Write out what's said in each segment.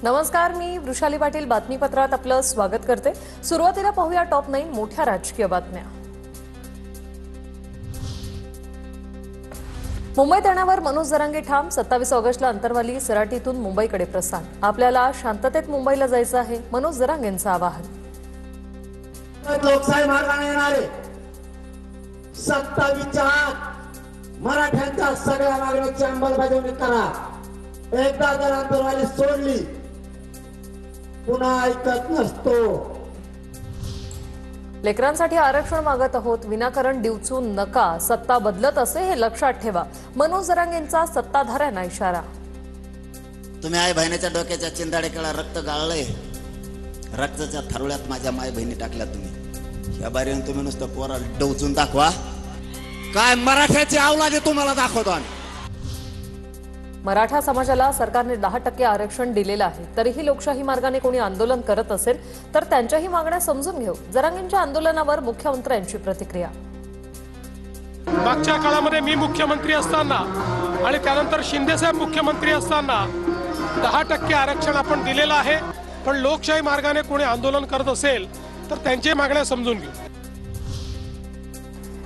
नमस्कार, मी वृषाली पाटील बातमीपत्रात आपलं स्वागत करते। सुरुवातीला पाहूया टॉप 9 मोठ्या राजकीय बातम्या। मुंबई ठाण्यावर मनोज जरांगे ठाम। 27 ऑगस्टला अंतरवाली सराटीतून मुंबईकडे प्रस्थान। आपल्याला शांततेत मुंबईला जायचं आहे, मनोज जरांगेंचं आवाहन। लोकशाही मार्गाने येणारे 27च्या आत मराठ्यांच्या सगळ्या मागण्यांची अंमलबजावणी करा। एकदा जर अंतरवाली सोडली पुन्हा ऐकत नसतो। लेकरांसाठी आरक्षण मागत आहोत, विनाकारण डिवचू नका, सत्ता बदलत असे हे लक्षात ठेवा, मनोज जरांगेंचा सत्ताधाऱ्यांना इशारा। तुम्ही आई बहिणीच्या डोक्याच्या चिंदाडेकडे रक्त गाळलंय, रक्ताच्या थारोळ्यात माझ्या माय बहिणी टाकल्या तुम्ही। या बारीने तुम्ही नुसतं पोराला डवचून दाखवा, काय मराठ्याची अवलाद तुम्हाला दाखवतो आम्ही। मराठा समाजाला सरकारने 10% आरक्षण दिलेलं आहे, तरीही लोकशाही मार्गाने कोणी आंदोलन करत असेल तर त्यांच्याही मागण्या समजून घेऊ। जरांगेंच्या आंदोलनावर मुख्यमंत्र्यांची प्रतिक्रिया। मागच्या काळामध्ये मी मुख्यमंत्री असताना आणि त्यानंतर शिंदे साहेब मुख्यमंत्री असताना 10% आरक्षण आपण दिलेलं आहे, पण लोकशाही मार्गाने कोणी आंदोलन करत असेल तर त्यांची मागण्या समजून घेऊ।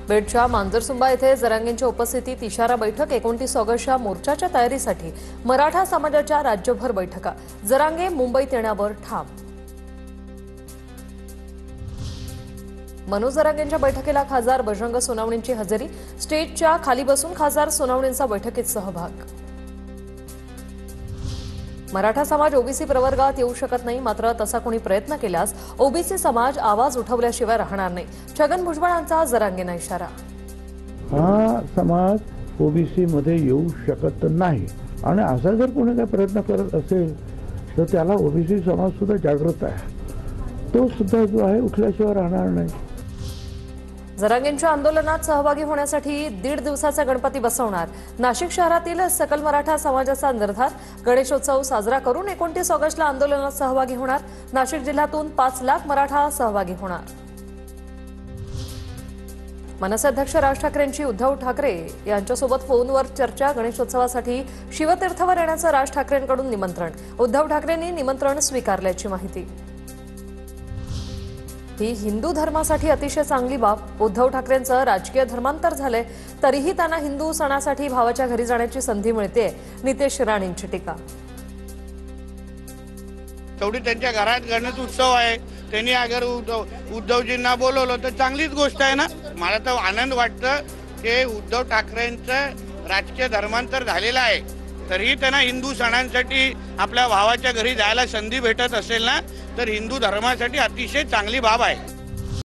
बेडच्या मांजरसुंबा येथे जरांगेंच्या उपस्थितीत इशारा बैठक। 29 ऑगस्टच्या मोर्चाच्या तयारीसाठी मराठा समाजाच्या राज्यभर बैठका। जरांगे मुंबईत येण्यावर ठाम। मनोज जरांगेंच्या बैठकीला खासदार बजरंग सोनवणेंची हजेरी। स्टेजच्या खाली बसून खासदार सोनवणेंचा बैठकीत सहभाग। मराठा समाज ओबीसी प्रवर्गात येऊ शकत नाही, मात्र तसा कोणी प्रयत्न केल्यास ओबीसी समाज आवाज उठवल्याशिवाय राहणार नाही। छगन भुजबळांचा जरांगेंना इशारा। हा समाज ओबीसी मध्ये येऊ शकत नाही आणि असा जर कोणी काही प्रयत्न करत असेल तर त्याला ओबीसी समाज सुद्धा जागृत आहे, तो सुद्धा जो आहे उठल्याशिवाय राहणार नाही। जरांगेंच्या आंदोलनात सहभागी होण्यासाठी 1.5 दिवसाचा गणपती बसवणार। नाशिक शहरातील सकल मराठा समाजाचा निर्धार। गणेशोत्सव साजरा करून 29 ऑगस्टला आंदोलनात सहभागी होणार। नाशिक जिल्ह्यातून 5 लाख मराठा सहभागी होणार। मनसे अध्यक्ष राज ठाकरेंची उद्धव ठाकरे यांच्यासोबत फोनवर चर्चा। गणेशोत्सवासाठी शिवतीर्थवर येण्याचं राज ठाकरेंकडून निमंत्रण। उद्धव ठाकरेंनी निमंत्रण स्वीकारल्याची माहिती। ही हिंदू धर्मासाठी अतिशय चांगली बाब। उद्धव ठाकरेंचं राजकीय धर्मांतर झालंय, तरीही त्यांना हिंदू सणासाठी भावाच्या घरी जाण्याची संधी मिळते। नितेश राणेंची टीका। तेवढी त्यांच्या घरात गणेश उत्सव आहे, त्यांनी अगर उद्धवजींना बोलवलं तर चांगलीच गोष्ट आहे ना। मला तर आनंद वाटतं की उद्धव ठाकरेंचं राजकीय धर्मांतर झालेलं आहे, तरीही त्यांना हिंदू सणांसाठी आपल्या भावाच्या घरी जायला संधी भेटत असेल ना, तर हिंदू धर्मासाठी अतिशय चांगली बाब आहे।